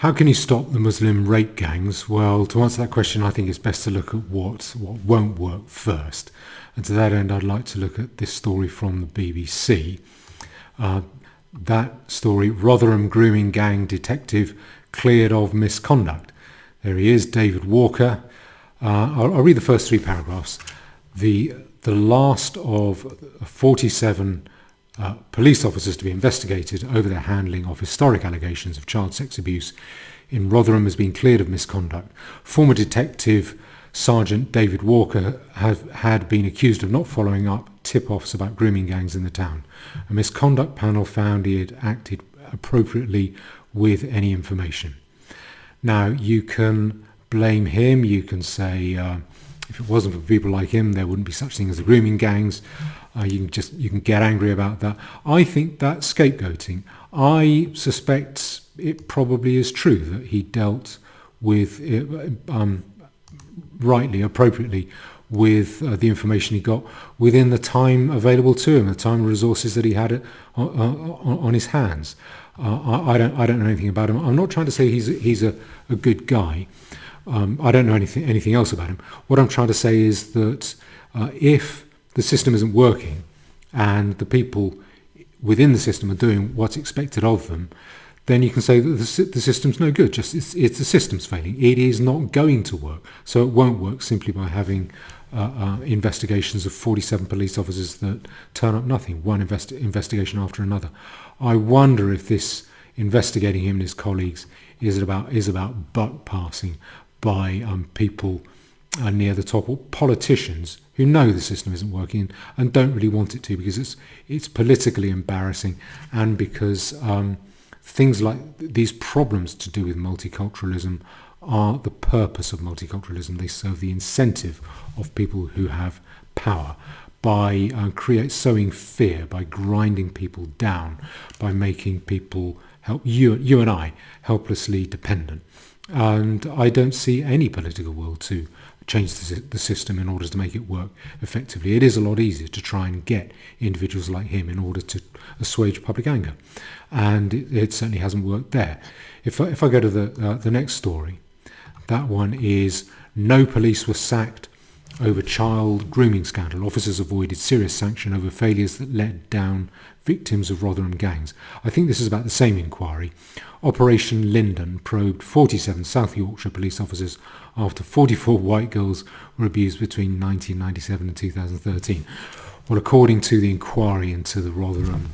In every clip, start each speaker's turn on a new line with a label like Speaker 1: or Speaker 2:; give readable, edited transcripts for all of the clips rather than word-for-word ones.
Speaker 1: How can you stop the Muslim rape gangs? Well, to answer that question, I think it's best to look at what won't work first. And to that end, I'd like to look at this story from the BBC. That story, Rotherham grooming gang detective cleared of misconduct. There he is, David Walker. I'll read the first three paragraphs. The last of 47 police officers to be investigated over their handling of historic allegations of child sex abuse in Rotherham has been cleared of misconduct. Former detective Sergeant David Walker had been accused of not following up tip-offs about grooming gangs in the town. A misconduct panel found he had acted appropriately with any information. Now, you can blame him. You can say, if it wasn't for people like him, there wouldn't be such thing as the grooming gangs. You can get angry about that. I think that's scapegoating. I suspect it probably is true that he dealt with rightly, appropriately, with the information he got within the time available to him, the time and resources that he had on his hands. I don't know anything about him. I'm not trying to say he's a good guy. I don't know anything else about him. What I'm trying to say is that if the system isn't working and the people within the system are doing what's expected of them, then you can say that the system's no good. Just it's the system's failing. It is not going to work. So it won't work simply by having investigations of 47 police officers that turn up nothing, one investigation after another. I wonder if this investigating him and his colleagues is about buck passing by people near the top, or politicians who know the system isn't working and don't really want it to, because it's politically embarrassing, and because things like these problems to do with multiculturalism are the purpose of multiculturalism. They serve the incentive of people who have power by sowing fear, by grinding people down, by making people you and I helplessly dependent. And I don't see any political will to change the system in order to make it work effectively. It is a lot easier to try and get individuals like him in order to assuage public anger, and it certainly hasn't worked there. If I go to the next story, that one is no police were sacked over child grooming scandal. Officers avoided serious sanction over failures that led down victims of Rotherham gangs. I think this is about the same inquiry. Operation Linden probed 47 South Yorkshire police officers after 44 white girls were abused between 1997 and 2013. Well, according to the inquiry into the Rotherham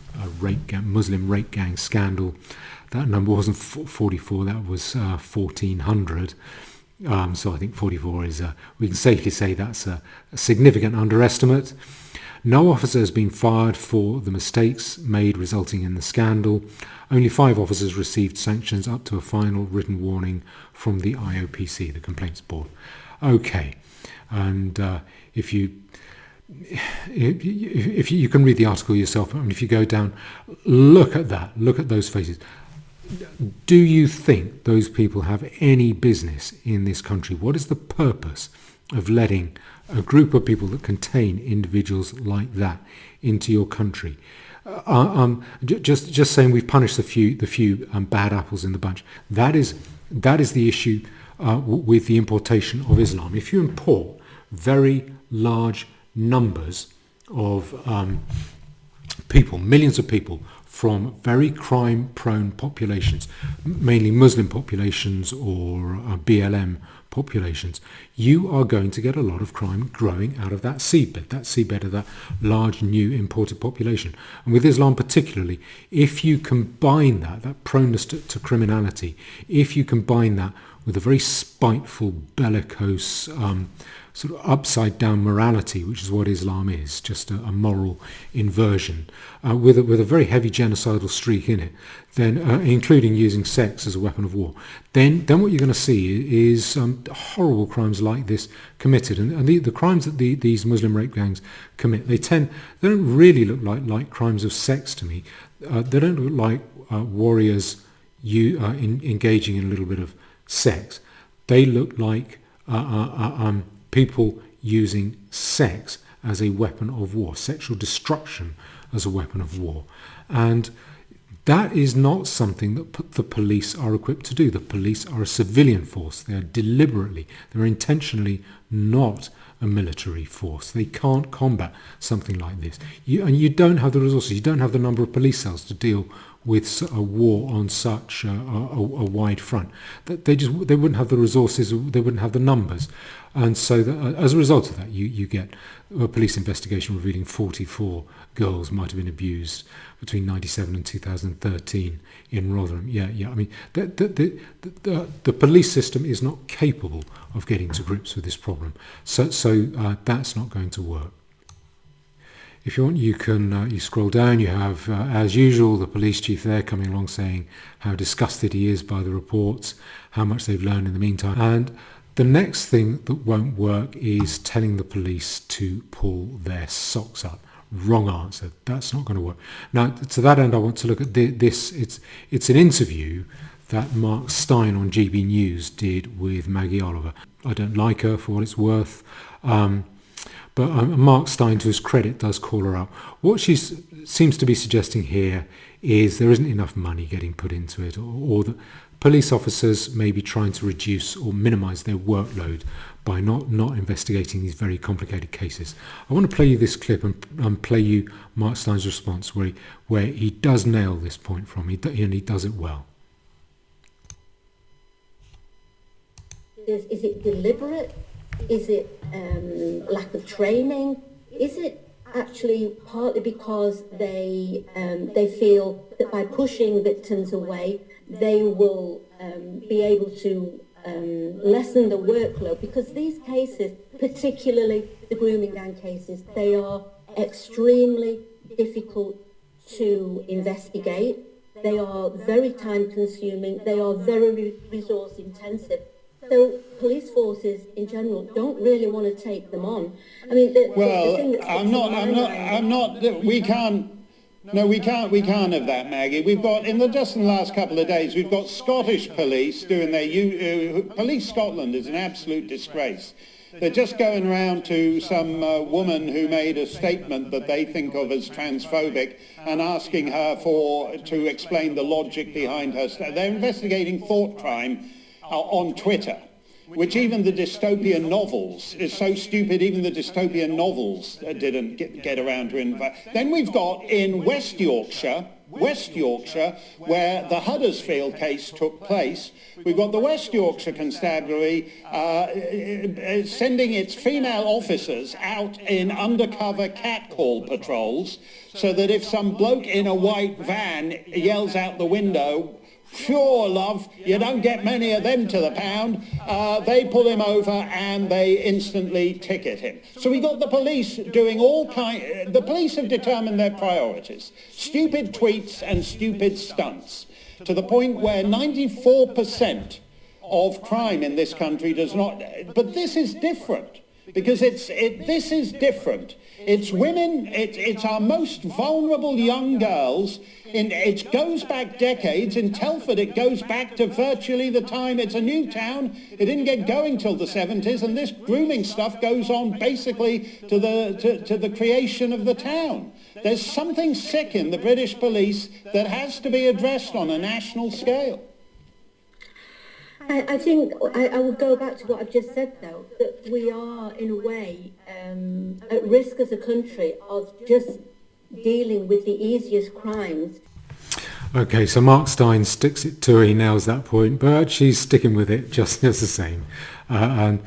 Speaker 1: Muslim rape gang scandal, that number wasn't 44, that was 1,400. So I think 44 is, we can safely say that's a significant underestimate. No officer has been fired for the mistakes made resulting in the scandal. Only 5 officers received sanctions up to a final written warning from the IOPC, the Complaints Board. Okay, and if you can read the article yourself, and if you go down, look at those faces. Do you think those people have any business in this country? What is the purpose of letting a group of people that contain individuals like that into your country? Just saying we've punished the few bad apples in the bunch. That is the issue with the importation of Islam. If you import very large numbers of people, millions of people, from very crime-prone populations, mainly Muslim populations or BLM populations, you are going to get a lot of crime growing out of that seedbed of that large new imported population. And with Islam particularly, if you combine that proneness to criminality, if you combine that with a very spiteful, bellicose, sort of upside-down morality, which is what Islam is, just a moral inversion, with a very heavy genocidal streak in it, then including using sex as a weapon of war, then what you're going to see is horrible crimes like this committed. And the crimes that these Muslim rape gangs commit, they don't really look like crimes of sex to me. They don't look like warriors engaging in a little bit of sex. They look like people using sex as a weapon of war, sexual destruction as a weapon of war. And That is not something that the police are equipped to do. The police are a civilian force. They're intentionally not a military force. They can't combat something like this. You don't have the resources. You don't have the number of police cells to deal with a war on such a wide front. They wouldn't have the resources. They wouldn't have the numbers. And so as a result of that, you get a police investigation revealing 44 girls might have been abused between 1997 and 2013 in Rotherham. Yeah. I mean, the police system is not capable of getting to grips with this problem. So that's not going to work. If you want, you can you scroll down. You have, as usual, the police chief there coming along saying how disgusted he is by the reports, how much they've learned in the meantime. And the next thing that won't work is telling the police to pull their socks up. Wrong answer. That's not going to work. Now, to that end, I want to look at this. It's an interview that Mark Stein on GB News did with Maggie Oliver. I don't like her for what it's worth. But Mark Stein, to his credit, does call her out. What she seems to be suggesting here is there isn't enough money getting put into it, or that police officers may be trying to reduce or minimise their workload by not investigating these very complicated cases. I want to play you this clip and play you Mark Stein's response, where he does nail this point from me, and he does it well.
Speaker 2: Is it deliberate? Is it lack of training? Is it actually partly because they feel that by pushing victims away, they will be able to lessen the workload? Because these cases, particularly the grooming gang cases, they are extremely difficult to investigate. They are very time consuming. They are very resource intensive. So police forces in general don't really want to take them on. I mean, the thing that's
Speaker 3: we can't have that, Maggie. We've got, just in the last couple of days, we've got Scottish police doing their, Police Scotland is an absolute disgrace. They're just going around to some woman who made a statement that they think of as transphobic and asking her to explain the logic behind her. They're investigating thought crime on Twitter, which even the dystopian novels is so stupid, even the dystopian novels didn't get around to invite. Then we've got in West Yorkshire, where the Huddersfield case took place, we've got the West Yorkshire Constabulary sending its female officers out in undercover catcall patrols, so that if some bloke in a white van yells out the window, "Sure, love, you don't get many of them to the pound," they pull him over and they instantly ticket him. So we got the police doing the police have determined their priorities. Stupid tweets and stupid stunts, to the point where 94% of crime in this country does not... But this is different, because this is different. It's women, it's our most vulnerable young girls. It goes back decades. In Telford, it goes back to virtually the time. It's a new town. It didn't get going till the 70s, and this grooming stuff goes on basically to the creation of the town. There's something sick in the British police that has to be addressed on a national scale.
Speaker 2: I think I will go back to what I've just said, though, that we are, in a way, at risk as a country of just dealing with the easiest crimes.
Speaker 1: Okay, so Mark Stein sticks it to her, he nails that point, but she's sticking with it just as the same. The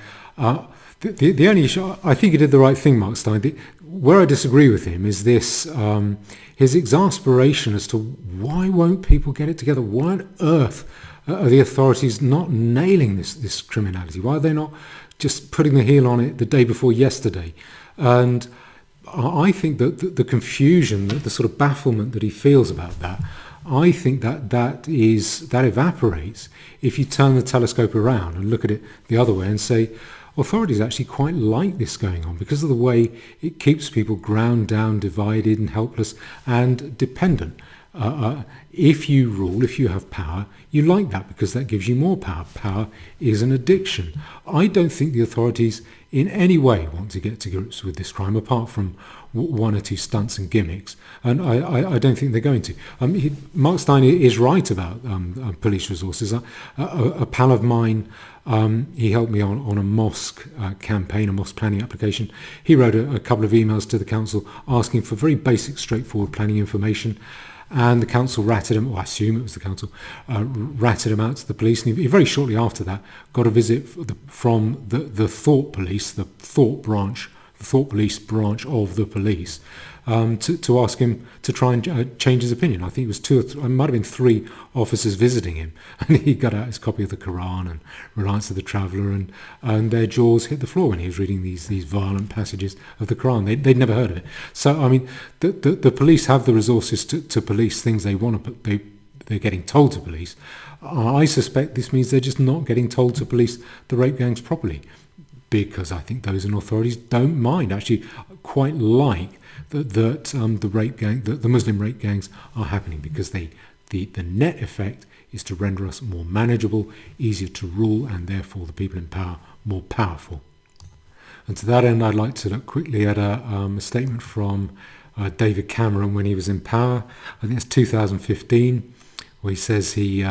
Speaker 1: only issue, I think he did the right thing, Mark Stein. Where I disagree with him is this, his exasperation as to why won't people get it together? Why on earth are the authorities not nailing this criminality? Why are they not just putting the heel on it the day before yesterday? And I think that the confusion, the sort of bafflement that he feels about that, I think that evaporates if you turn the telescope around and look at it the other way and say, authorities actually quite like this going on because of the way it keeps people ground down, divided and helpless and dependent. If you rule, if you have power, you like that because that gives you more power. Power is an addiction. I don't think the authorities in any way want to get to grips with this crime, apart from one or two stunts and gimmicks, and I don't think they're going to. Mark Steiner is right about police resources. A pal of mine, he helped me on a mosque campaign, a mosque planning application. He wrote a couple of emails to the council asking for very basic, straightforward planning information. And the council ratted him, or I assume it was the council, ratted him out to the police. And he very shortly after that got a visit from the Thought Police, the Thought Police branch of the police, to ask him to try and change his opinion. I think it was it might have been 3 officers visiting him, and he got out his copy of the Quran and Reliance of the Traveller, and their jaws hit the floor when he was reading these violent passages of the Quran. They'd never heard of it. So I mean, the police have the resources to police things they want to, but they're getting told to police. I suspect this means they're just not getting told to police the rape gangs properly, because I think those in authorities don't mind, actually quite like that the Muslim rape gangs are happening, because the net effect is to render us more manageable, easier to rule, and therefore the people in power more powerful. And to that end, I'd like to look quickly at a statement from David Cameron when he was in power. I think it's 2015, where he says he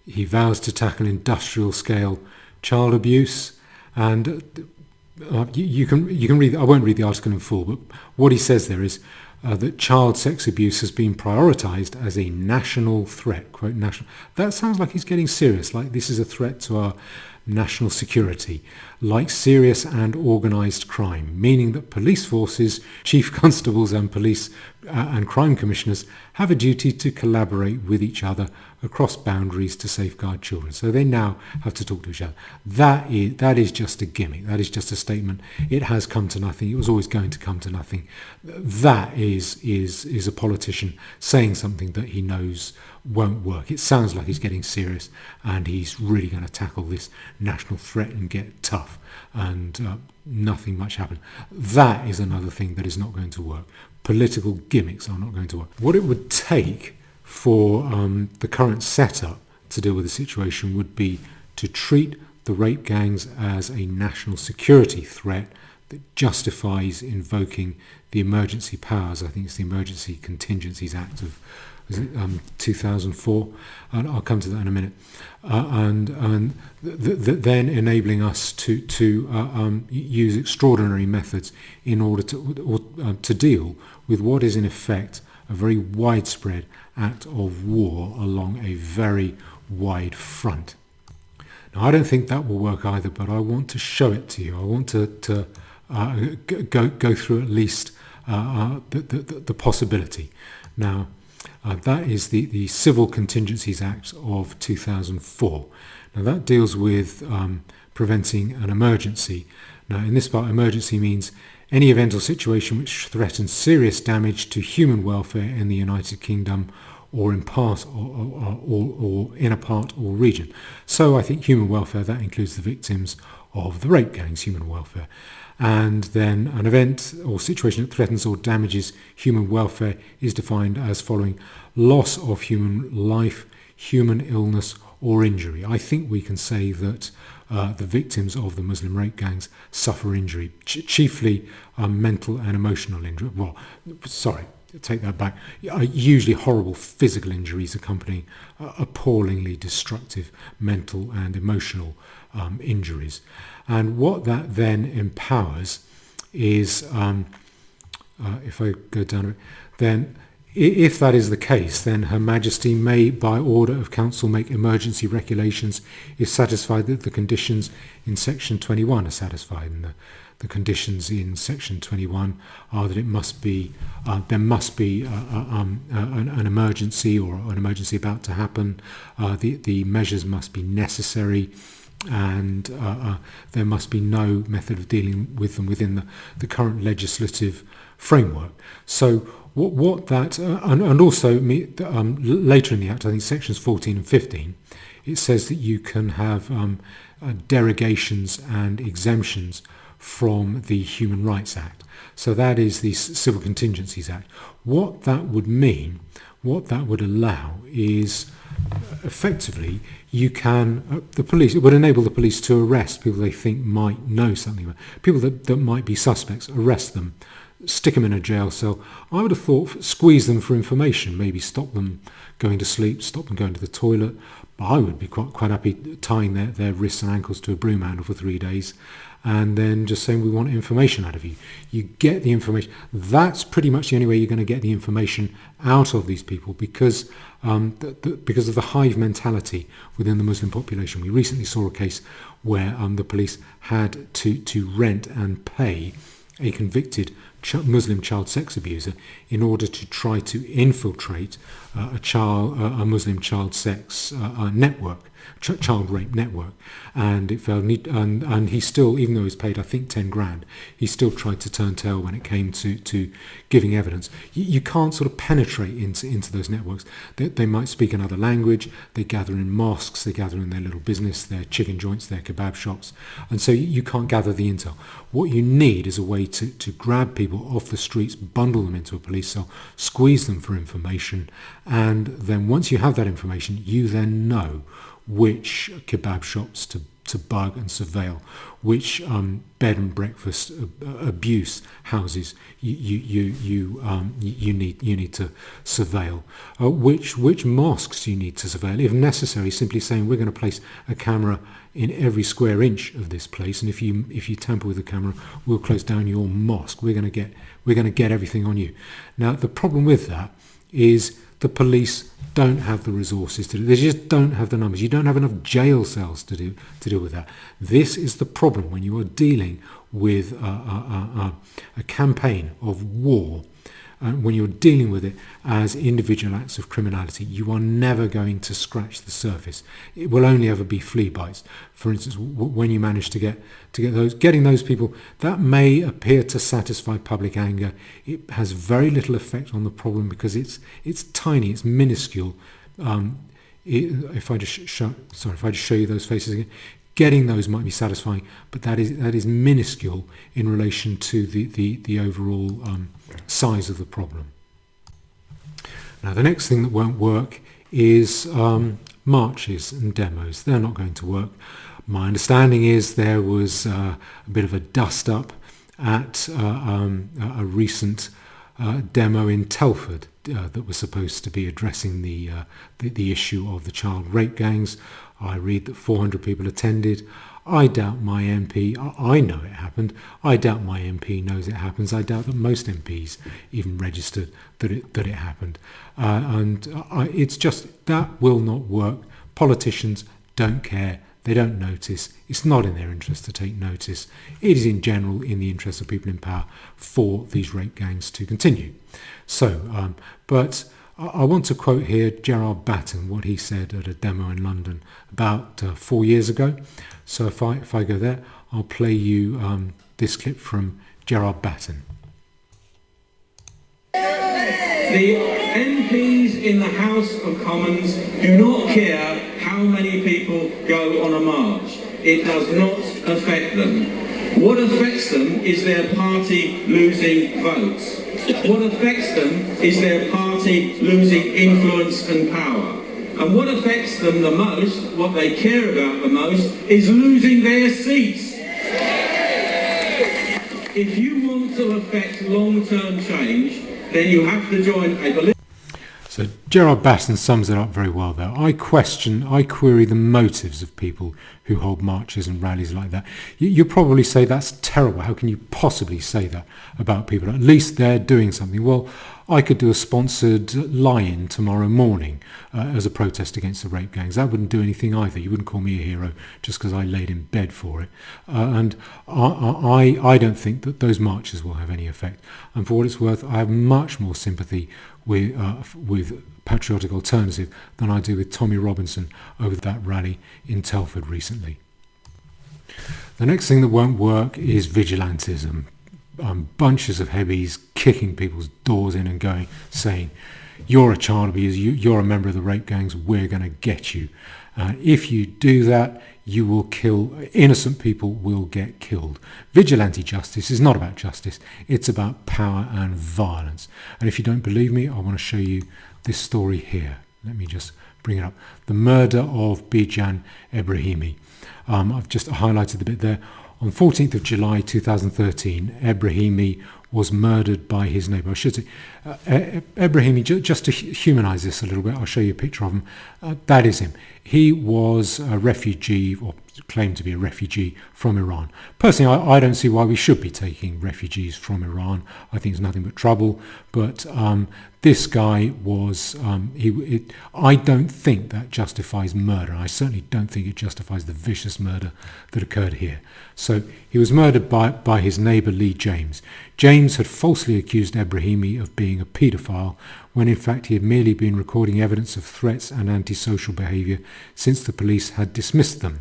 Speaker 1: vows to tackle industrial scale child abuse. And you can read. I won't read the article in full, but what he says there is that child sex abuse has been prioritised as a national threat. Quote, national. That sounds like he's getting serious. Like this is a threat to our national security, like serious and organised crime, meaning that police forces, chief constables, and police and crime commissioners have a duty to collaborate with each other across boundaries to safeguard children. So they now have to talk to each other. That is just a gimmick. That is just a statement. It has come to nothing. It was always going to come to nothing. That is a politician saying something that he knows won't work. It sounds like he's getting serious and he's really going to tackle this national threat and get tough, and nothing much happened. That is another thing that is not going to work. Political gimmicks are not going to work. What it would take for the current setup to deal with the situation would be to treat the rape gangs as a national security threat that justifies invoking the emergency powers. I think it's the Emergency Contingencies Act of 2004, and I'll come to that in a minute. Then enabling us to use extraordinary methods in order to deal with what is in effect a very widespread act of war along a very wide front. Now, I don't think that will work either, but I want to show it to you. I want to go through at least the possibility. Now, that is the Civil Contingencies Act of 2004. Now, that deals with preventing an emergency. Now, in this part, emergency means any event or situation which threatens serious damage to human welfare in the United Kingdom or in part or in a part or region. So I think human welfare, that includes the victims of the rape gangs, human welfare. And then an event or situation that threatens or damages human welfare is defined as following: loss of human life, human illness or injury. I think we can say that the victims of the Muslim rape gangs suffer injury, chiefly mental and emotional injury. Well, sorry, take that back. Usually horrible physical injuries accompanying appallingly destructive mental and emotional injuries. And what that then empowers is, if I go down a bit, then if that is the case, then Her Majesty may, by order of Council, make emergency regulations if satisfied that the conditions in Section 21 are satisfied. And the conditions in Section 21 are that it must be, there must be an emergency or an emergency about to happen. The measures must be necessary, and there must be no method of dealing with them within the current legislative framework. So what that, and also later in the Act, I think sections 14 and 15, it says that you can have derogations and exemptions from the Human Rights Act. So that is the Civil Contingencies Act. What that would mean what that would allow is effectively it would enable the police to arrest people they think might know something about, people that might be suspects, arrest them, stick them in a jail cell. I would have thought squeeze them for information, maybe stop them going to sleep, stop them going to the toilet. But I would be quite happy tying their wrists and ankles to a broom handle for 3 days and then just saying we want information out of you. You get the information. That's pretty much the only way you're going to get the information out of these people because because of the hive mentality within the Muslim population. We recently saw a case where the police had to rent and pay a convicted Muslim child sex abuser in order to try to infiltrate a Muslim child sex network, child rape network, and it failed. And he still, even though he was paid, I think, 10 grand, he still tried to turn tail when it came to giving evidence. You can't sort of penetrate into those networks. They might speak another language. They gather in mosques. They gather in their little business, their chicken joints, their kebab shops, and so you can't gather the intel. What you need is a way to grab people off the streets, bundle them into a police cell, squeeze them for information, and then once you have that information, you then know which kebab shops to bug and surveil, which bed and breakfast abuse houses you need to surveil, which mosques you need to surveil. If necessary, simply saying we're going to place a camera in every square inch of this place, and if you tamper with the camera, we'll close down your mosque. We're going to get everything on you. Now the problem with that is the police don't have the resources to do. They just don't have the numbers. You don't have enough jail cells to deal with that. This is the problem when you are dealing with a campaign of war. When you're dealing with it as individual acts of criminality, you are never going to scratch the surface. It will only ever be flea bites. For instance, when you manage to get getting those people, that may appear to satisfy public anger. It has very little effect on the problem because it's tiny, it's minuscule. If I just show you those faces again. Getting those might be satisfying, but that is minuscule in relation to the overall size of the problem. Now, the next thing that won't work is marches and demos. They're not going to work. My understanding is there was a bit of a dust-up at a recent demo in Telford that was supposed to be addressing the issue of the child rape gangs. I read that 400 people attended. I doubt my MP, I know it happened, I doubt my MP knows it happens, I doubt that most MPs even registered that it happened. It's just, that will not work. Politicians don't care, they don't notice, it's not in their interest to take notice. It is in general in the interest of people in power for these rape gangs to continue. So, but I want to quote here Gerard Batten, what he said at a demo in London about 4 years ago. So if I go there, I'll play you this clip from Gerard Batten.
Speaker 4: The MPs in the House of Commons do not care how many people go on a march. It does not affect them. What affects them is their party losing votes. What affects them is their party losing influence and power. And what affects them the most, what they care about the most, is losing their seats. If you want to affect long-term change, then you have to join a political...
Speaker 1: So Gerard Batten sums it up very well there. I query the motives of people who hold marches and rallies like that. You probably say that's terrible. How can you possibly say that about people? At least they're doing something. Well, I could do a sponsored lie-in tomorrow morning as a protest against the rape gangs. That wouldn't do anything either. You wouldn't call me a hero just because I laid in bed for it. And I don't think that those marches will have any effect. And for what it's worth, I have much more sympathy with Patriotic Alternative than I do with Tommy Robinson over that rally in Telford recently. The next thing that won't work is vigilantism. Bunches of heavies kicking people's doors in and going, saying, you're a child abuser, you're a member of the rape gangs, we're going to get you. If you do that, you will kill, innocent people will get killed. Vigilante justice is not about justice, it's about power and violence. And if you don't believe me, I want to show you this story here. Let me just bring it up. The murder of Bijan Ebrahimi. I've just highlighted the bit there. On 14th of July 2013, Ebrahimi was murdered by his neighbour. I should say, Ebrahimi, just to humanise this a little bit, I'll show you a picture of him. That is him. He was a refugee, or claimed to be a refugee from Iran. Personally, I don't see why we should be taking refugees from Iran. I think it's nothing but trouble. But this guy was, I don't think that justifies murder. I certainly don't think it justifies the vicious murder that occurred here. So he was murdered by his neighbour Lee James. James had falsely accused Ebrahimi of being a paedophile when in fact he had merely been recording evidence of threats and antisocial behaviour since the police had dismissed them.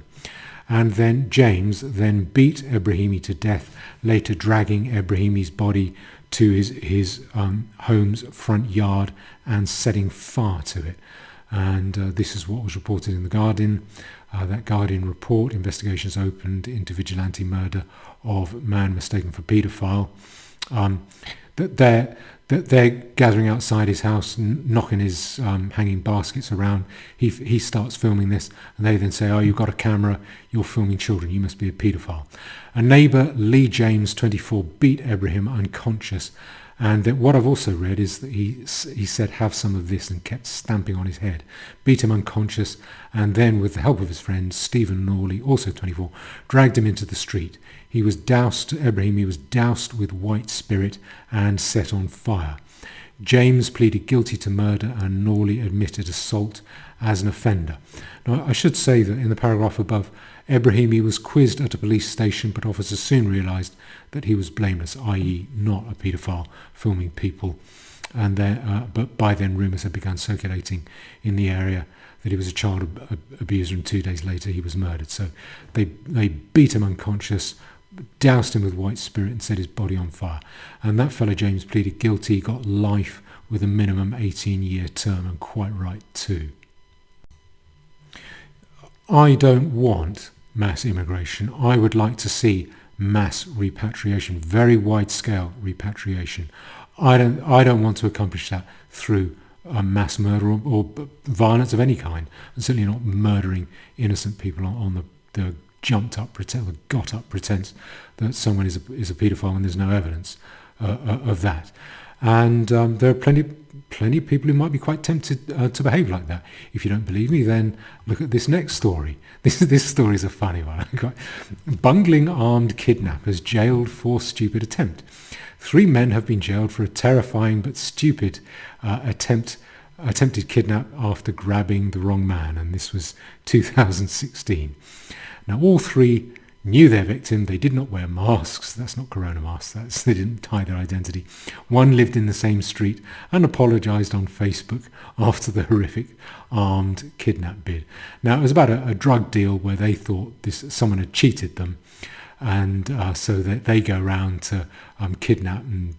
Speaker 1: And then James then beat Ebrahimi to death, later dragging Ebrahimi's body to his home's front yard and setting fire to it. And this is what was reported in the Guardian. That Guardian report, investigations opened into vigilante murder of man mistaken for paedophile. That they're gathering outside his house, knocking his hanging baskets around. He starts filming this, and they then say, "Oh, you've got a camera. You're filming children. You must be a paedophile." A neighbour, Lee James, 24, beat Ebrahim unconscious. And what I've also read is that he said, "Have some of this," and kept stamping on his head. Beat him unconscious, and then with the help of his friend, Stephen Norley, also 24, dragged him into the street. He was Ebrahimi was doused with white spirit and set on fire. James pleaded guilty to murder and Norley admitted assault as an offender. Now, I should say that in the paragraph above, Ebrahimi was quizzed at a police station, but officers soon realised that he was blameless, i.e. not a paedophile filming people. And but by then rumours had begun circulating in the area that he was a child abuser, and 2 days later he was murdered. So they beat him unconscious, doused him with white spirit and set his body on fire. And that fellow James pleaded guilty, got life with a minimum 18-year term, and quite right too. I don't want mass immigration. I would like to see mass repatriation, very wide-scale repatriation. I don't want to accomplish that through mass murder or violence of any kind, and certainly not murdering innocent people on the got up pretense that someone is a paedophile when there's no evidence of that. And there are plenty of people who might be quite tempted to behave like that. If you don't believe me, then look at this next story. This story is a funny one. Bungling armed kidnappers jailed for stupid attempt. 3 men have been jailed for a terrifying but stupid attempted kidnap after grabbing the wrong man, and this was 2016. Now, all 3 knew their victim. They did not wear masks. That's not corona masks. They didn't hide their identity. One lived in the same street and apologised on Facebook after the horrific armed kidnap bid. Now, it was about a drug deal where they thought someone had cheated them, and so they go around to kidnap and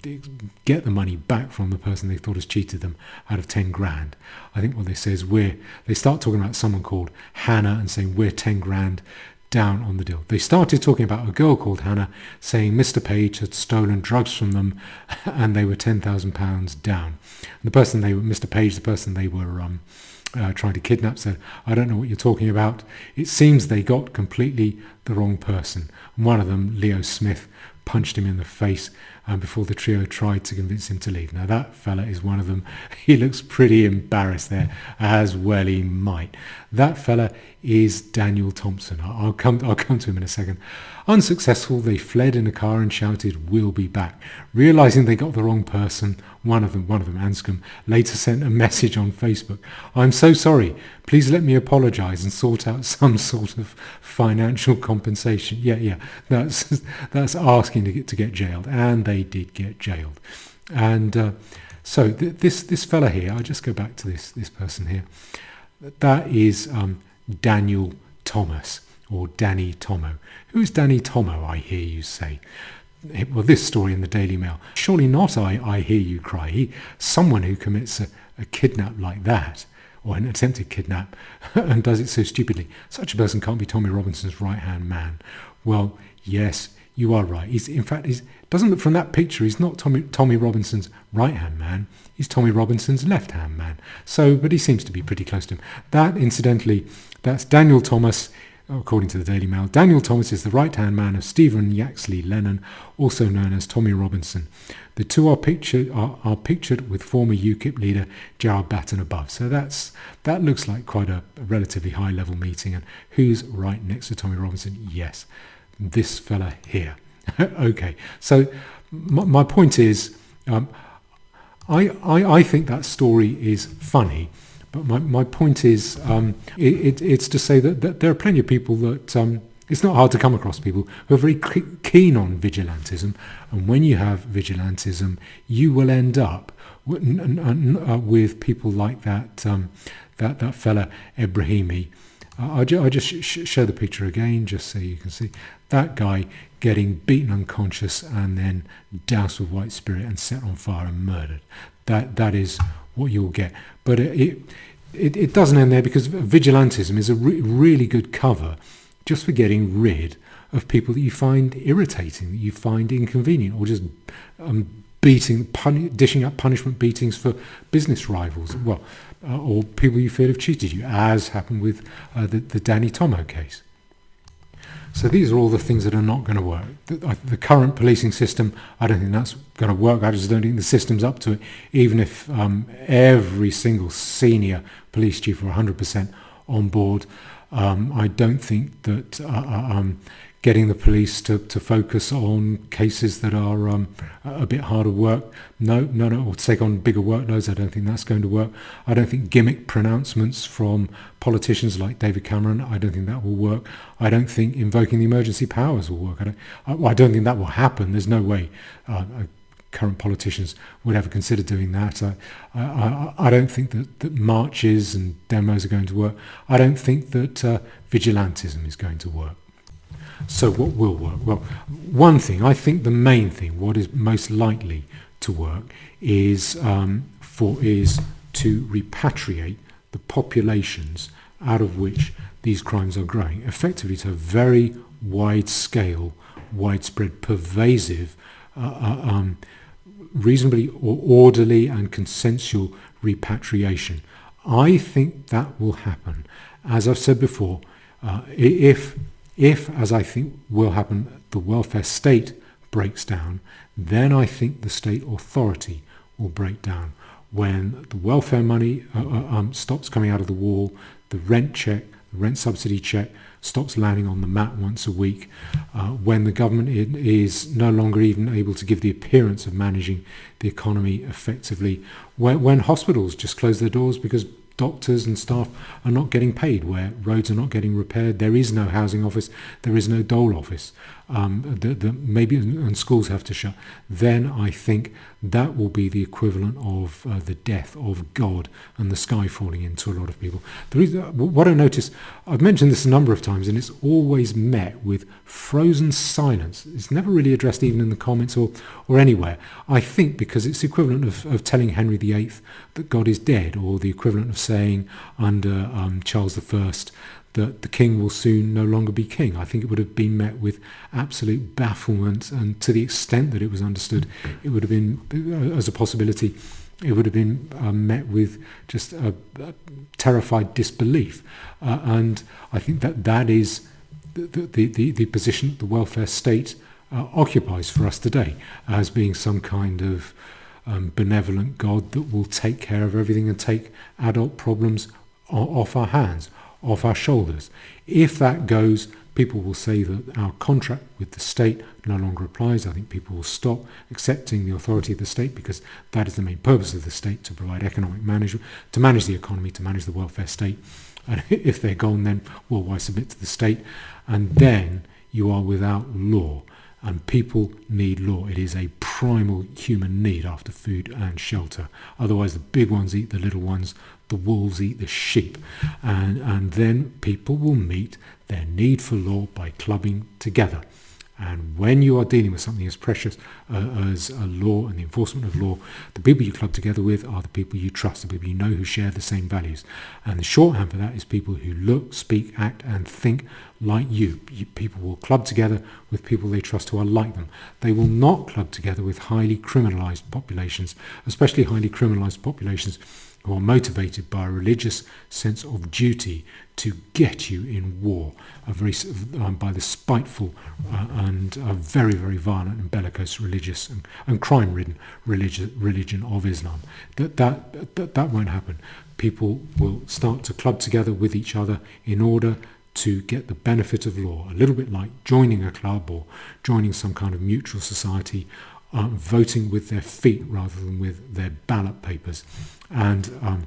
Speaker 1: get the money back from the person they thought has cheated them out of 10 grand. I think what they say is they start talking about someone called Hannah and saying we're 10 grand down on the deal. They started talking about a girl called Hannah, saying Mr. Page had stolen drugs from them and they were £10,000 down. And the person Mr. Page, the person they were trying to kidnap, said, "I don't know what you're talking about. It seems they got completely the wrong person." And one of them, Leo Smith, punched him in the face before the trio tried to convince him to leave. Now that fella is one of them. He looks pretty embarrassed there, as well he might. That fella is Daniel Thompson. I'll come to him in a second. Unsuccessful, they fled in a car and shouted, "We'll be back." Realising they got the wrong person, one of them, Anscombe, later sent a message on Facebook. "I'm so sorry. Please let me apologise and sort out some sort of financial compensation." Yeah, that's asking to get jailed, and they did get jailed. And so this fella here, I'll just go back to this person here. That is Daniel Thomas, or Danny Tomo. Who's Danny Tomo, I hear you say? Well, this story in the Daily Mail. Surely not, I hear you cry. Someone who commits a kidnap like that, or an attempted kidnap, and does it so stupidly. Such a person can't be Tommy Robinson's right-hand man. Well, yes, you are right. He's doesn't look from that picture. He's not Tommy Robinson's right-hand man. He's Tommy Robinson's left-hand man. So, but he seems to be pretty close to him. That, incidentally, that's Daniel Thomas, according to the Daily Mail. Daniel Thomas is the right-hand man of Stephen Yaxley Lennon, also known as Tommy Robinson. The two are pictured with former UKIP leader Gerard Batten above. So that looks like quite a relatively high-level meeting. And who's right next to Tommy Robinson? Yes, this fella here. Okay, so my point is, I think that story is funny, but my point is, it's to say that there are plenty of people that it's not hard to come across people who are very keen on vigilantism, and when you have vigilantism, you will end up with people like that fella Ebrahimi. I'll just show the picture again, just so you can see that guy getting beaten unconscious and then doused with white spirit and set on fire and murdered. That is what you'll get. But it doesn't end there, because vigilantism is a really good cover just for getting rid of people that you find irritating, that you find inconvenient, or just dishing up punishment beatings for business rivals, or people you feel have cheated you, as happened with the Danny Tomo case. So these are all the things that are not going to work. The current policing system, I don't think that's going to work. I just don't think the system's up to it. Even if every single senior police chief are 100% on board, I don't think that getting the police to focus on cases that are a bit harder work, or take on bigger workloads, I don't think that's going to work. I don't think gimmick pronouncements from politicians like David Cameron, I don't think that will work. I don't think invoking the emergency powers will work. I don't think that will happen. There's no way current politicians would ever consider doing that. I don't think that marches and demos are going to work. I don't think that vigilantism is going to work. So what will work? Well, one thing, I think the main thing, what is most likely to work, is to repatriate the populations out of which these crimes are growing, effectively to a very wide-scale, widespread, pervasive, reasonably orderly and consensual repatriation. I think that will happen. As I've said before, if, as I think will happen, the welfare state breaks down, then I think the state authority will break down. When the welfare money stops coming out of the wall, the rent subsidy check stops landing on the mat once a week, when the government is no longer even able to give the appearance of managing the economy effectively, when hospitals just close their doors because doctors and staff are not getting paid, where roads are not getting repaired, there is no housing office, there is no dole office, maybe and schools have to shut, then I think that will be the equivalent of the death of God and the sky falling into a lot of people. What I notice, I've mentioned this a number of times, and it's always met with frozen silence. It's never really addressed even in the comments or anywhere. I think because it's the equivalent of telling Henry VIII that God is dead, or the equivalent of saying under Charles I that the king will soon no longer be king. I think it would have been met with absolute bafflement, and to the extent that it was understood, it would have been, as a possibility, it would have been met with just a terrified disbelief. And I think that is the position the welfare state occupies for us today, as being some kind of benevolent God that will take care of everything and take adult problems off our hands, off our shoulders. If that goes, people will say that our contract with the state no longer applies. I think people will stop accepting the authority of the state, because that is the main purpose of the state, to provide economic management, to manage the economy, to manage the welfare state. And if they're gone, then, well, why submit to the state? And then you are without law. And people need law. It is a primal human need after food and shelter. Otherwise, the big ones eat the little ones, the wolves eat the sheep. And then people will meet their need for law by clubbing together. And when you are dealing with something as precious as a law and the enforcement of law, the people you club together with are the people you trust, the people you know who share the same values. And the shorthand for that is people who look, speak, act and think like you. People will club together with people they trust who are like them. They will not club together with highly criminalised populations, especially highly criminalised populations who are motivated by a religious sense of duty to get you in war, by the spiteful and very, very violent and bellicose religious and crime-ridden religion of Islam. That won't happen. People will start to club together with each other in order to get the benefit of law, a little bit like joining a club or joining some kind of mutual society, voting with their feet rather than with their ballot papers. And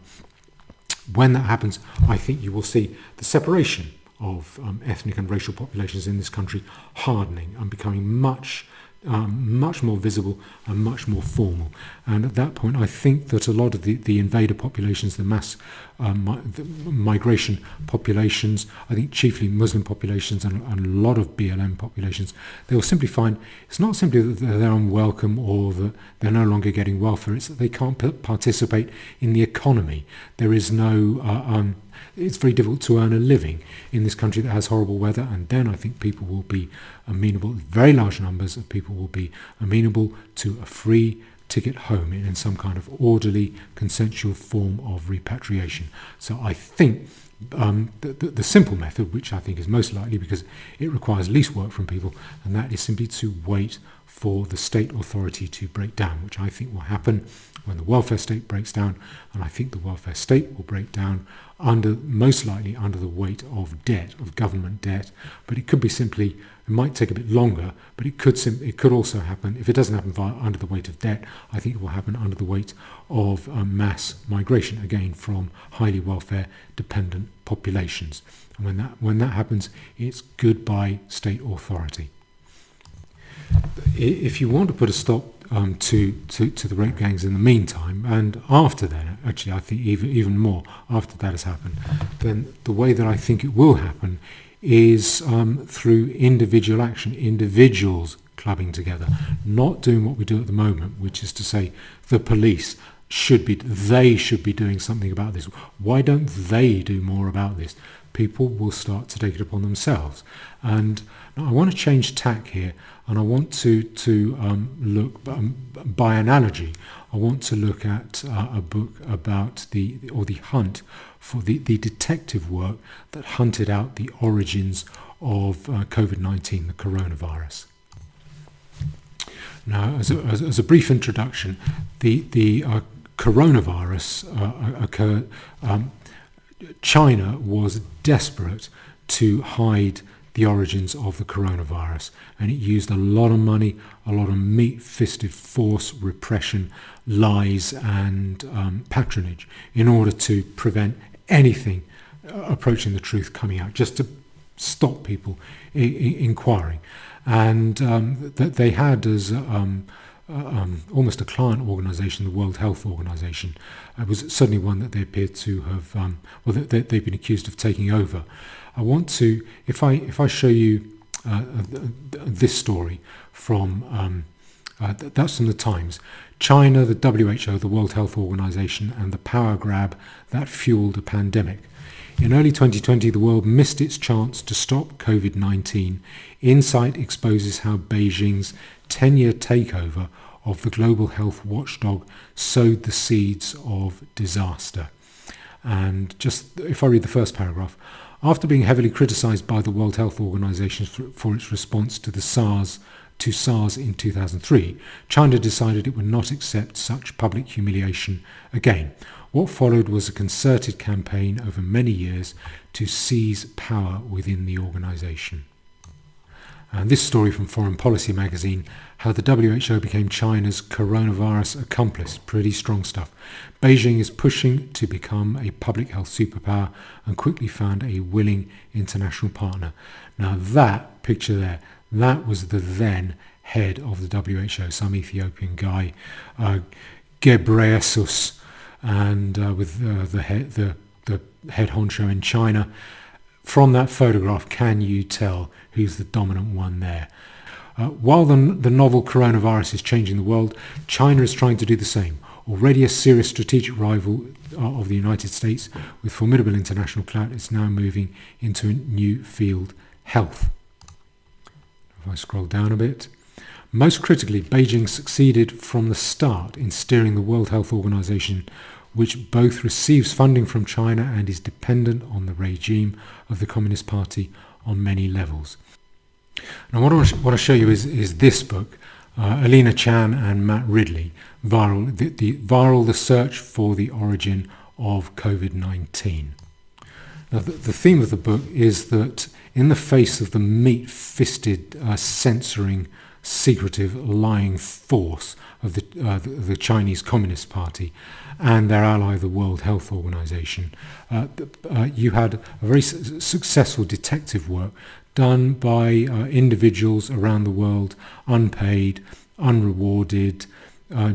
Speaker 1: when that happens, I think you will see the separation of ethnic and racial populations in this country hardening and becoming much more visible and much more formal. And at that point, I think that a lot of the invader populations, the mass the migration populations, I think chiefly Muslim populations and a lot of BLM populations, they will simply find it's not simply that they're unwelcome or that they're no longer getting welfare, it's that they can't participate in the economy. There is no... it's very difficult to earn a living in this country that has horrible weather, and then I think people will be amenable, very large numbers of people will be amenable to a free ticket home in some kind of orderly, consensual form of repatriation. So I think the simple method, which I think is most likely because it requires least work from people, and that is simply to wait for the state authority to break down, which I think will happen when the welfare state breaks down, and I think the welfare state will break down most likely under the weight of debt, of government debt. But it could be simply, it might take a bit longer, but it could also happen, if it doesn't happen under the weight of debt, I think it will happen under the weight of mass migration, again from highly welfare dependent populations. And when that happens, it's goodbye state authority. If you want to put a stop to the rape gangs in the meantime, and after that, actually I think even more after that has happened, then the way that I think it will happen is through individual action, individuals clubbing together, not doing what we do at the moment, which is to say the police should be doing something about this. Why don't they do more about this? People will start to take it upon themselves. And now I want to change tack here, and I want to look, by analogy, I want to look at a book about the hunt for the detective work that hunted out the origins of COVID-19, the coronavirus. Now, as a brief introduction, the coronavirus occurred. China was desperate to hide the origins of the coronavirus, and it used a lot of money, a lot of meat-fisted force, repression, lies and patronage in order to prevent anything approaching the truth coming out, just to stop people inquiring. And that they had as almost a client organisation, the World Health Organization. It was certainly one that they appeared to have, they've been accused of taking over. I want to, if I show you this story from, that's from the Times, China, the WHO, the World Health Organization, and the power grab that fueled a pandemic. In early 2020, the world missed its chance to stop COVID-19. Insight exposes how Beijing's 10-year takeover of the global health watchdog sowed the seeds of disaster. And just if I read the first paragraph, after being heavily criticized by the World Health Organization for its response to SARS in 2003, China decided it would not accept such public humiliation again. What followed was a concerted campaign over many years to seize power within the organization. And this story from Foreign Policy magazine, how the WHO became China's coronavirus accomplice. Pretty strong stuff. Beijing is pushing to become a public health superpower and quickly found a willing international partner. Now that picture there, that was the then head of the WHO, some Ethiopian guy, Ghebreyesus, and with the head honcho in China. From that photograph, can you tell who's the dominant one there? While the novel coronavirus is changing the world, China is trying to do the same. Already a serious strategic rival of the United States with formidable international clout, it's now moving into a new field, health. If I scroll down a bit. Most critically, Beijing succeeded from the start in steering the World Health Organization, which both receives funding from China and is dependent on the regime of the Communist Party on many levels. Now what I want to show you is this book, Alina Chan and Matt Ridley, Viral, the Search for the Origin of COVID-19. Now the theme of the book is that in the face of the meat-fisted, censoring, secretive, lying force of the Chinese Communist Party and their ally, the World Health Organization, you had a very successful detective work done by individuals around the world, unpaid, unrewarded,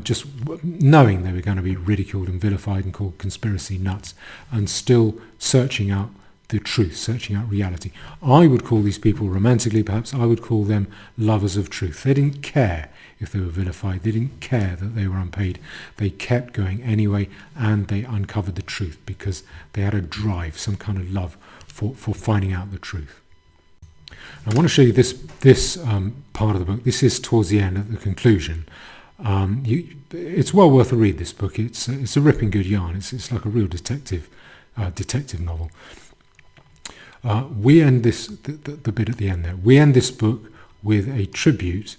Speaker 1: just knowing they were going to be ridiculed and vilified and called conspiracy nuts, and still searching out the truth, searching out reality. I would call these people, romantically perhaps, I would call them lovers of truth. They didn't care if they were vilified. They didn't care that they were unpaid. They kept going anyway, and they uncovered the truth because they had a drive, some kind of love for finding out the truth. I want to show you this part of the book. This is towards the end, at the conclusion. It's well worth a read, this book. It's a ripping good yarn. It's like a real detective novel. We end the bit at the end there. We end this book with a tribute.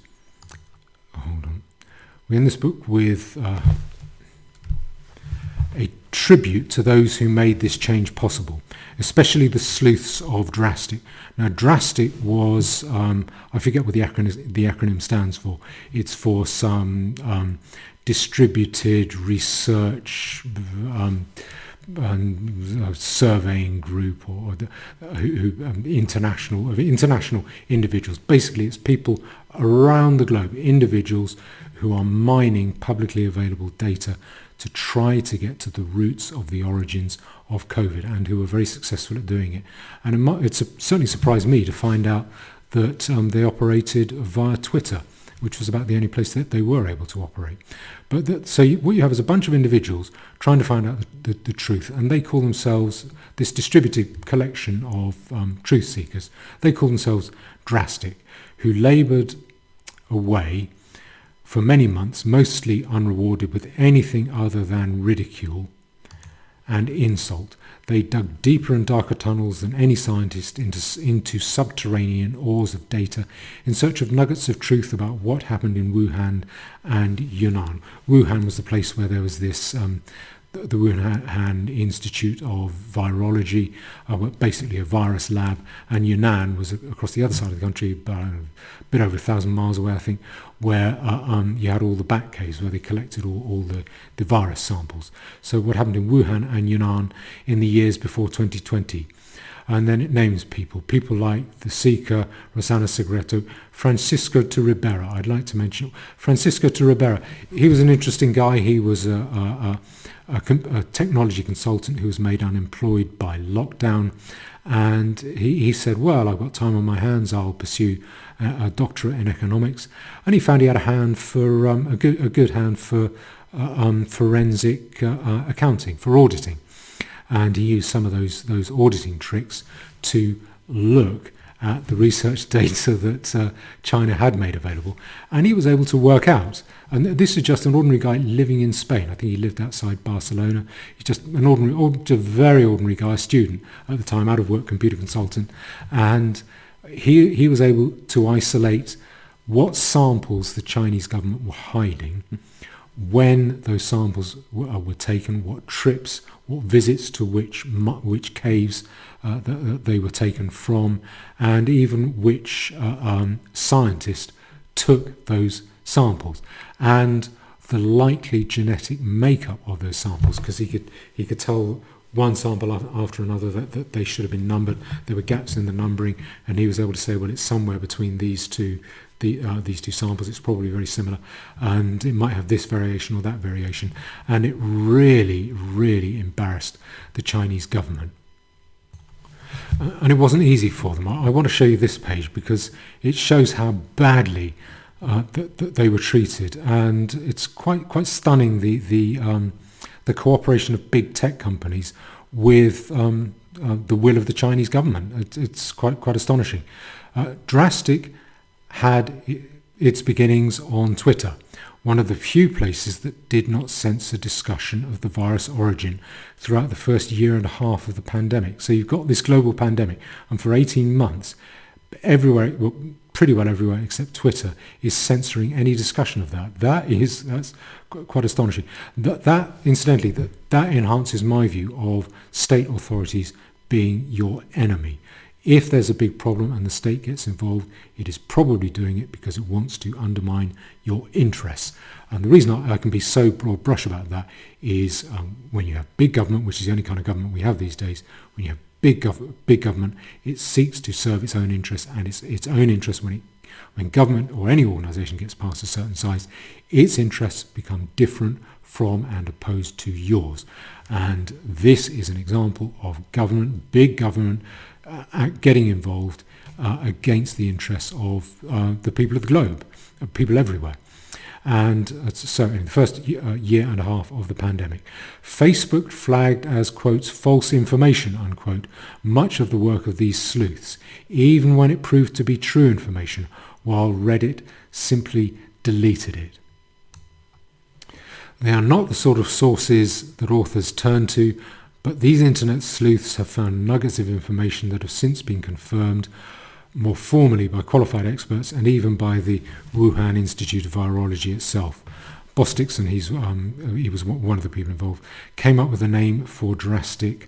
Speaker 1: Hold on. We end this book with a tribute to those who made this change possible, especially the sleuths of Drastic. Now, Drastic was, I forget what the acronym stands for. It's for some distributed research surveying group or international individuals. Basically, it's people around the globe, individuals who are mining publicly available data to try to get to the roots of the origins of COVID, and who were very successful at doing it. And it's certainly surprised me to find out that they operated via Twitter, which was about the only place that they were able to operate. But what you have is a bunch of individuals trying to find out the truth, and they call themselves, this distributed collection of truth seekers, they call themselves Drastic, who laboured away for many months, mostly unrewarded with anything other than ridicule and insult. They dug deeper and darker tunnels than any scientist into subterranean ores of data in search of nuggets of truth about what happened in Wuhan and Yunnan. Wuhan was the place where there was this, the Wuhan Institute of Virology, basically a virus lab, and Yunnan was across the other side of the country, about a bit over 1,000 miles away, I think, where you had all the bat caves where they collected all the virus samples. So what happened in Wuhan and Yunnan in the years before 2020. And then it names people like the seeker, Rosana Segreto, Francisco de Ribera. I'd like to mention Francisco de Ribera. He was an interesting guy. He was a technology consultant who was made unemployed by lockdown, and he said, well, I've got time on my hands, I'll pursue a doctorate in economics. And he found he had a hand for a good hand for forensic accounting, for auditing, and he used some of those auditing tricks to look at the research data that China had made available, and he was able to work out. And this is just an ordinary guy living in Spain. I think he lived outside Barcelona. He's just a very ordinary guy, a student at the time, out of work, computer consultant, and he was able to isolate what samples the Chinese government were hiding, when those samples were taken, what trips, what visits to which caves that they were taken from, and even which scientist took those samples, and the likely genetic makeup of those samples, because he could tell one sample after another that they should have been numbered. There were gaps in the numbering, and he was able to say, well, it's somewhere between these two samples. It's probably very similar, and it might have this variation or that variation. And it really, really embarrassed the Chinese government. And it wasn't easy for them. I want to show you this page because it shows how badly that they were treated, and it's quite stunning the cooperation of big tech companies with the will of the Chinese government. It's quite astonishing. Drastic had its beginnings on Twitter, one of the few places that did not censor discussion of the virus origin throughout the first year and a half of the pandemic. So you've got this global pandemic, and for 18 months, everywhere, well, pretty well everywhere except Twitter, is censoring any discussion of that. That's quite astonishing. That incidentally, that enhances my view of state authorities being your enemy. If there's a big problem and the state gets involved, it is probably doing it because it wants to undermine your interests. And the reason I can be so broad brush about that is when you have big government, which is the only kind of government we have these days, when you have big government, it seeks to serve its own interests, and its own interests when government or any organisation gets past a certain size, its interests become different from and opposed to yours. And this is an example of government, big government, getting involved against the interests of the people of the globe, people everywhere. And so in the first year and a half of the pandemic, Facebook flagged as, quotes, false information, unquote, much of the work of these sleuths, even when it proved to be true information, while Reddit simply deleted it. They are not the sort of sources that authors turn to, but these internet sleuths have found nuggets of information that have since been confirmed more formally by qualified experts and even by the Wuhan Institute of Virology itself. Bosticks, and he was one of the people involved, came up with a name for Drastic.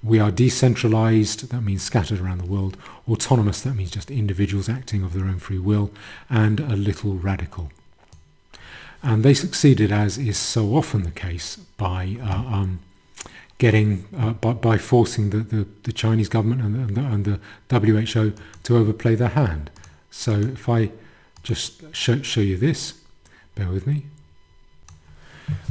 Speaker 1: We are decentralized, that means scattered around the world. Autonomous, that means just individuals acting of their own free will. And a little radical. And they succeeded, as is so often the case, by by forcing the Chinese government and the WHO to overplay their hand. So if I just show you this, bear with me.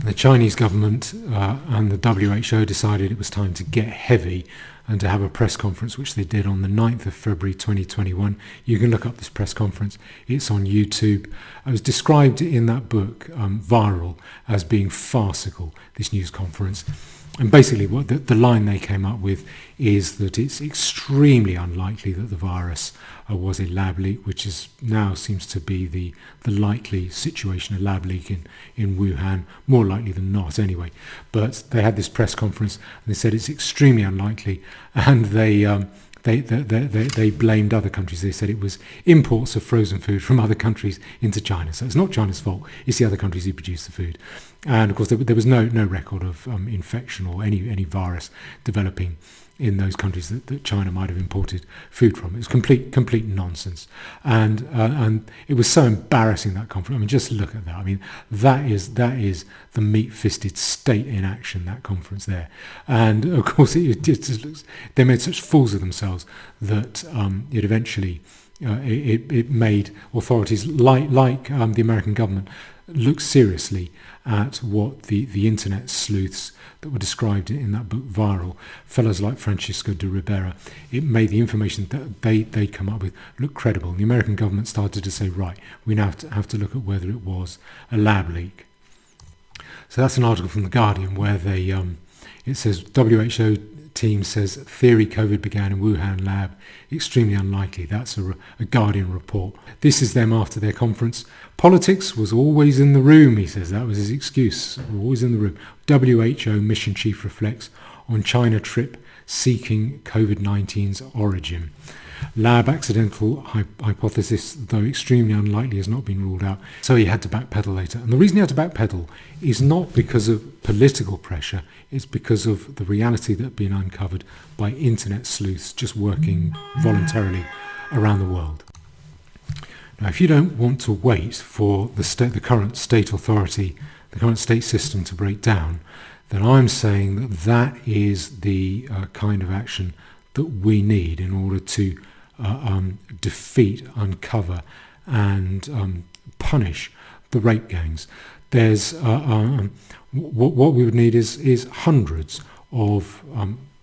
Speaker 1: The Chinese government and the WHO decided it was time to get heavy and to have a press conference, which they did on the 9th of February 2021. You can look up this press conference. It's on YouTube. It was described in that book, Viral, as being farcical, this news conference. And basically what the line they came up with is that it's extremely unlikely that the virus was a lab leak, which is now seems to be the likely situation, a lab leak in Wuhan, more likely than not anyway. But they had this press conference and they said it's extremely unlikely, and they blamed other countries. They said it was imports of frozen food from other countries into China. So it's not China's fault, it's the other countries who produce the food. And of course there was no record of infection or any virus developing in those countries that China might have imported food from. It was complete nonsense. And it was so embarrassing, that conference. I mean, just look at that. I mean, that is the meat-fisted state in action, that conference there. And of course it just looks, they made such fools of themselves that it eventually it made authorities like the American government look seriously at what the internet sleuths that were described in that book Viral, fellows like Francisco de Ribera, it made the information that they'd come up with look credible. And the American government started to say, right, we now have to look at whether it was a lab leak. So that's an article from The Guardian where they it says WHO team says theory COVID began in Wuhan lab, extremely unlikely. That's a Guardian report. This is them after their conference. Politics was always in the room, he says. That was his excuse. Always in the room. WHO mission chief reflects on China trip seeking COVID-19's origin. Lab accidental hypothesis, though extremely unlikely, has not been ruled out. So he had to backpedal later. And the reason he had to backpedal is not because of political pressure, it's because of the reality that had been uncovered by internet sleuths just working voluntarily around the world. Now, if you don't want to wait for the current state authority, the current state system to break down, then I'm saying that is the kind of action that we need in order to defeat, uncover, and punish the rape gangs. There's what we would need is hundreds of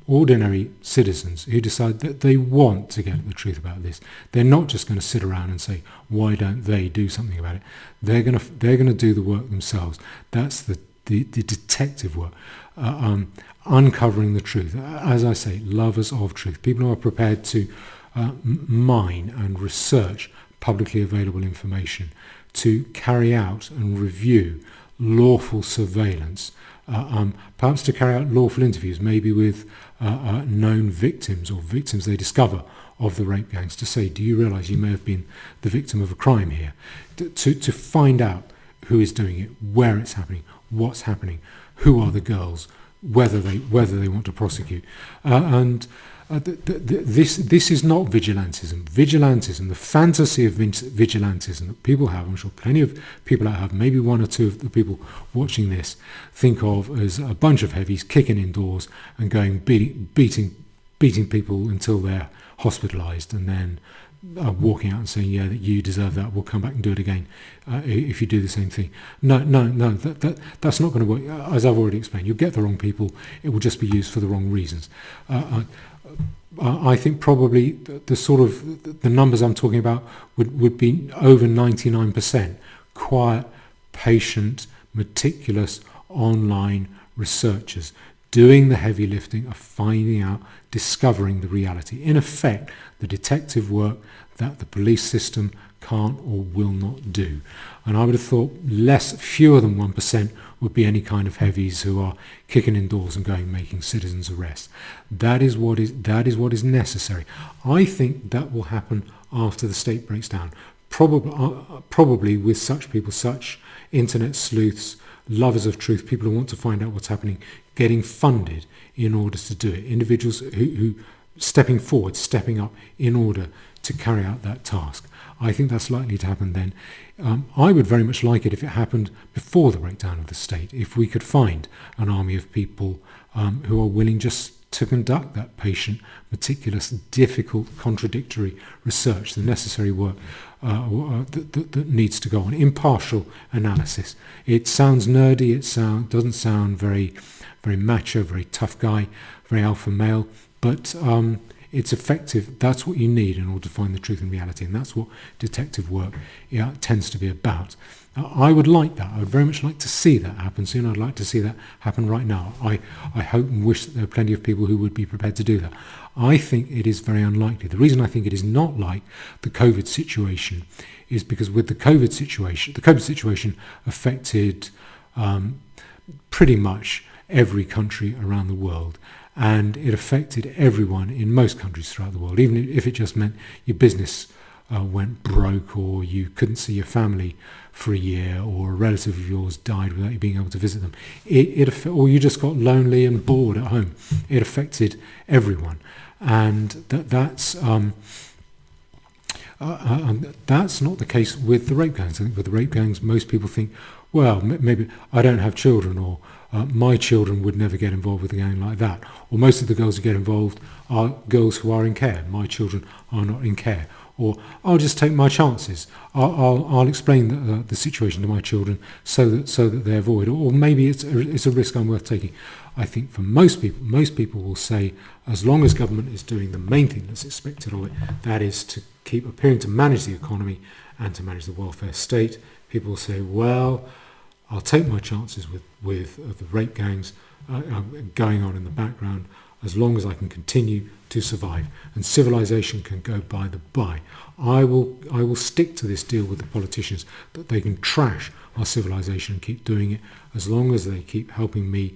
Speaker 1: ordinary citizens who decide that they want to get at the truth about this. They're not just going to sit around and say, why don't they do something about it? They're going to do the work themselves. That's the detective work, uncovering the truth. As I say, lovers of truth, people who are prepared to mine and research publicly available information, to carry out and review lawful surveillance, perhaps to carry out lawful interviews, maybe with known victims or victims they discover of the rape gangs, to say, do you realise you may have been the victim of a crime here? To find out who is doing it, where it's happening, what's happening, who are the girls, whether they want to prosecute. This is not vigilantism. Vigilantism, the fantasy of vigilantism that people have, I'm sure plenty of people out have, maybe one or two of the people watching this think of as a bunch of heavies kicking indoors and going beating people until they're hospitalised, and then walking out and saying, yeah, that you deserve that, we'll come back and do it again if you do the same thing. No, that's not going to work. As I've already explained, you'll get the wrong people, it will just be used for the wrong reasons. I think probably the sort of the numbers I'm talking about would be over 99% quiet, patient, meticulous online researchers doing the heavy lifting of finding out, discovering the reality. In effect, the detective work that the police system can't or will not do. And I would have thought fewer than 1% would be any kind of heavies who are kicking indoors and making citizens' arrests. That is what is necessary. I think that will happen after the state breaks down. Probably with such people, such internet sleuths, lovers of truth, people who want to find out what's happening, getting funded in order to do it. Individuals who stepping forward, stepping up in order to carry out that task. I think that's likely to happen then. I would very much like it if it happened before the breakdown of the state, if we could find an army of people who are willing just to conduct that patient, meticulous, difficult, contradictory research, the necessary work that needs to go on, impartial analysis. It sounds nerdy, doesn't sound very macho, very tough guy, very alpha male, but it's effective. That's what you need in order to find the truth and reality, and that's what detective work tends to be about. I would like that. I would very much like to see that happen soon. I'd like to see that happen right now. I hope and wish that there are plenty of people who would be prepared to do that. I think it is very unlikely. The reason I think it is not like the COVID situation is because with the COVID situation affected pretty much every country around the world. And it affected everyone in most countries throughout the world, even if it just meant your business went broke, or you couldn't see your family for a year, or a relative of yours died without you being able to visit them. Or you just got lonely and bored at home. It affected everyone. And that's not the case with the rape gangs. I think with the rape gangs, most people think, well, maybe I don't have children, or my children would never get involved with a gang like that. Or most of the girls who get involved are girls who are in care. My children are not in care. Or I'll just take my chances. I'll explain the situation to my children so that they avoid. Or maybe it's a risk I'm worth taking. I think for most people will say, as long as government is doing the main thing that's expected of it, that is to keep appearing to manage the economy and to manage the welfare state, people will say, well, I'll take my chances with the rape gangs going on in the background as long as I can continue to survive, and civilization can go by the by. I will stick to this deal with the politicians that they can trash our civilization and keep doing it as long as they keep helping me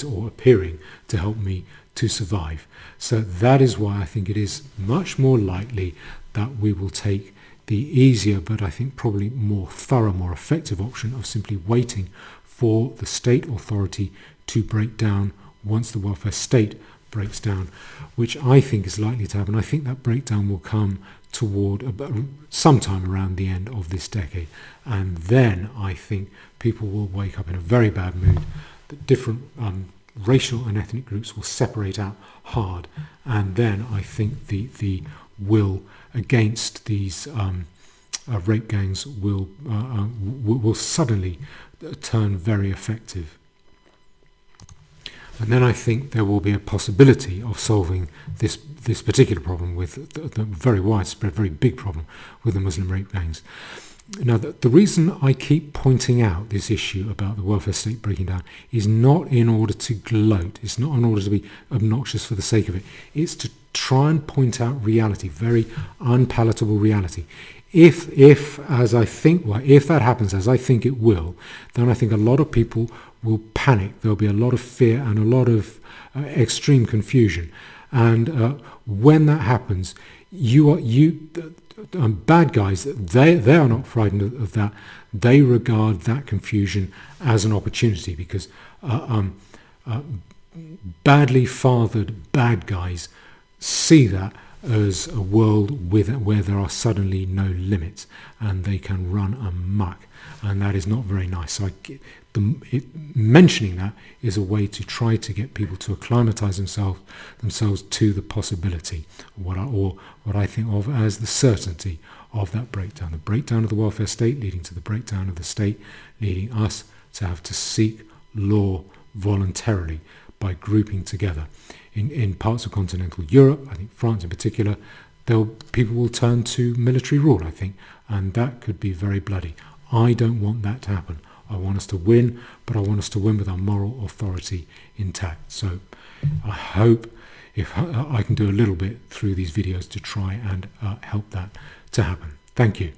Speaker 1: or appearing to help me to survive. So that is why I think it is much more likely that we will take the easier, but I think probably more thorough, more effective option of simply waiting for the state authority to break down once the welfare state breaks down, which I think is likely to happen. I think that breakdown will come toward sometime around the end of this decade. And then I think people will wake up in a very bad mood. The different racial and ethnic groups will separate out hard. And then I think the will against these rape gangs will suddenly turn very effective. And then I think there will be a possibility of solving this particular problem with the very widespread, very big problem with the Muslim rape gangs. Now, the reason I keep pointing out this issue about the welfare state breaking down is not in order to gloat. It's not in order to be obnoxious for the sake of it. It's to try and point out reality, very unpalatable reality. If that happens, as I think it will, then I think a lot of people will panic. There'll be a lot of fear and a lot of extreme confusion. And when that happens, bad guys, they are not frightened of that. They regard that confusion as an opportunity, because badly fathered bad guys see that as a world where there are suddenly no limits and they can run amok, and that is not very nice. So mentioning that is a way to try to get people to acclimatise themselves to the possibility, what I think of as the certainty of that breakdown, the breakdown of the welfare state leading to the breakdown of the state, leading us to have to seek law voluntarily by grouping together. In parts of continental Europe, I think France in particular, people will turn to military rule, I think, and that could be very bloody. I don't want that to happen. I want us to win, but I want us to win with our moral authority intact. So I hope if I can do a little bit through these videos to try and help that to happen. Thank you.